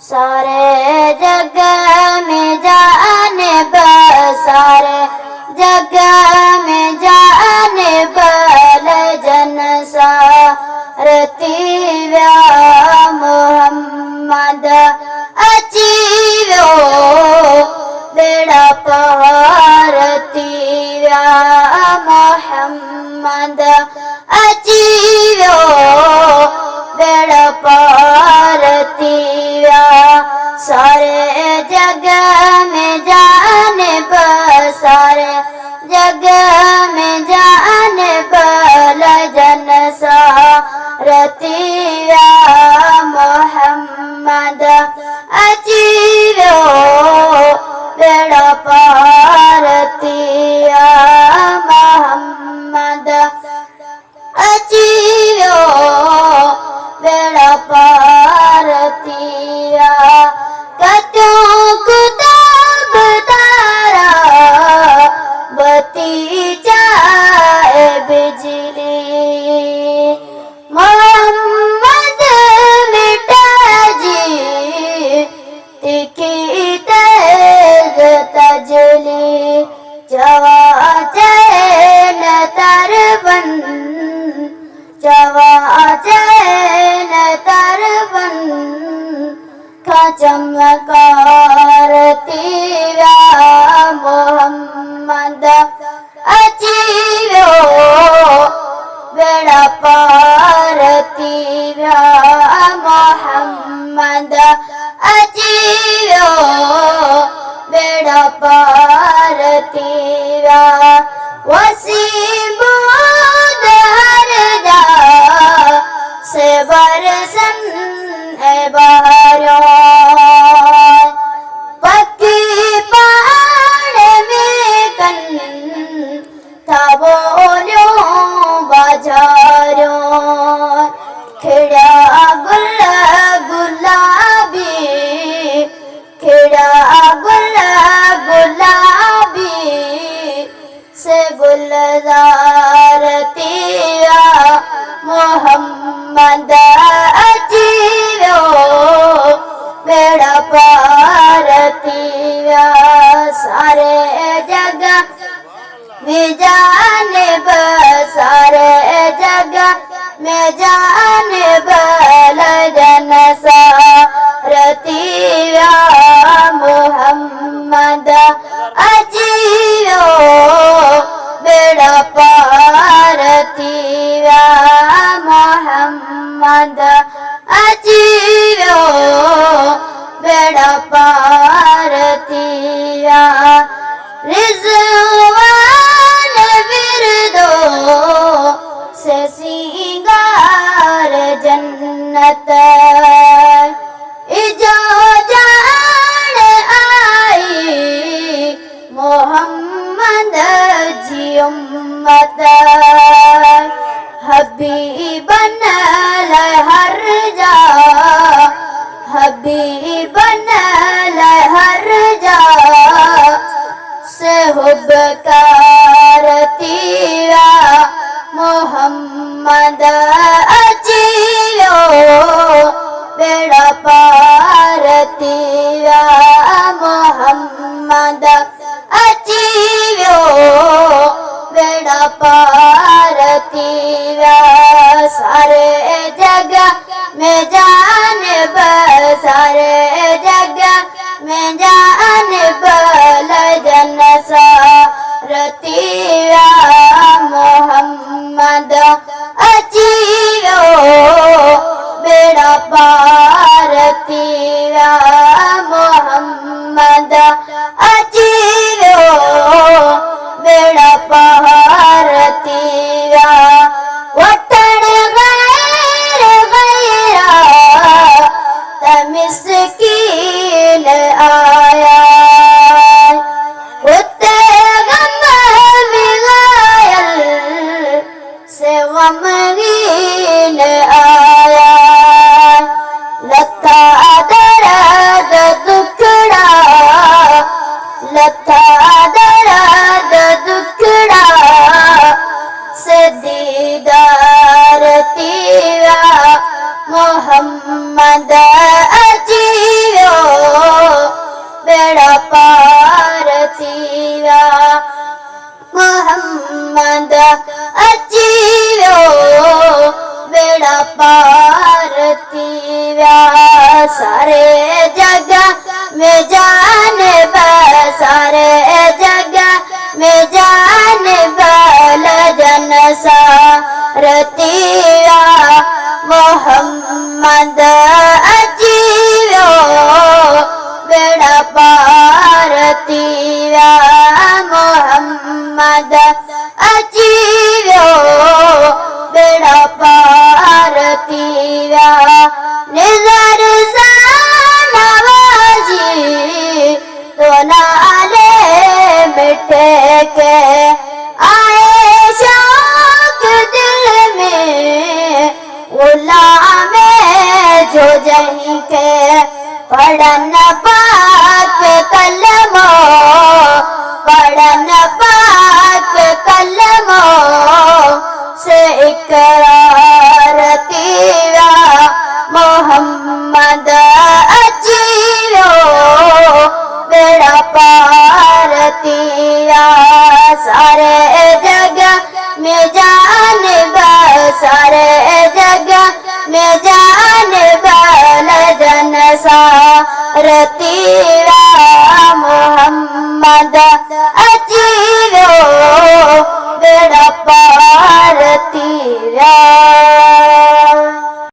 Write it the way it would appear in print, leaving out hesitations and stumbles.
सारे जग में जाने सारे जग में जाने बल जन सारती व्या मोहम्मद अचीव्यो बेड़ा पारती व्या मोहम्मद अचीव्यो बेड़ा पारती व्या सारे जग में जाने सारे जग में जाने बल जन सारती व्या मोहम्मद अचीव्यो बेड़ा पारती व्या मोहम्मद अचीव्यो बेड़ा पारती व्या कत्यों कुताब तारा बती जाए बिजली मोहम्मद मिटा जी तिकी तेज तजली जवा चैन तरबन जवा चैन तरबन का चमकार तीव्या मोहम्मद अचीव्यो बेड़ा पारती व्या मोहम्मद अचीव्यो बेड़ा पारती व्या वसीम हर जा से बरसन बारो पक्की पहाड़ में कन था बोलो बाजारो खिड़ा गुलाबी खिड़ा गुलाबी से गुलजार तिया मोहम्मद अचीव्यो बेड़ा पारती व्या सारे जग में जाने सारे जग में जाने बल जन सारती व्या मोहम्मद अचीव्यो बेड़ा पारती व्या मोहम्मद अचीव्यो बेड़ा पारती व्या रिज़वान विरदो से सिंगार जन्नत इजो जान आई मोहम्मद जी उम्मत हबीबन हर जा हबीबन हर जा से हुब करती व्या मोहम्मद अचीव्यो बेड़ा पारती व्या मोहम्मद अचीव्यो बेड़ा पारती व्या सारे जग में जाने सारे जग में जाने बल जन सारती व्या मोहम्मद अचीव्यो बेड़ा पारती व्या मोहम्मद अचीव्यो बेड़ा पारती व्या वतन गैर गैरा तमिस्कीन आया उते गम मिलायल से गमगीन आया लता सारे जग में जान सारे जग में जान बल जन सारतिया मोहम्मद अजीवो बेड़ा पारतिया मोहम्मद अजीवो बेड़ा पारतिया निजर नवाजी तो नाले मिटे के आए शौक दिल में गुलाम जो जहीं के पढ़न पाक कलमो पढ़न पाक कलमो से इकरार तेरा मोहम्मद अजीवो बेड़ा पार तेरा सारे जग में जान सारे जग में जान बल जन सारतिया मोहम्मद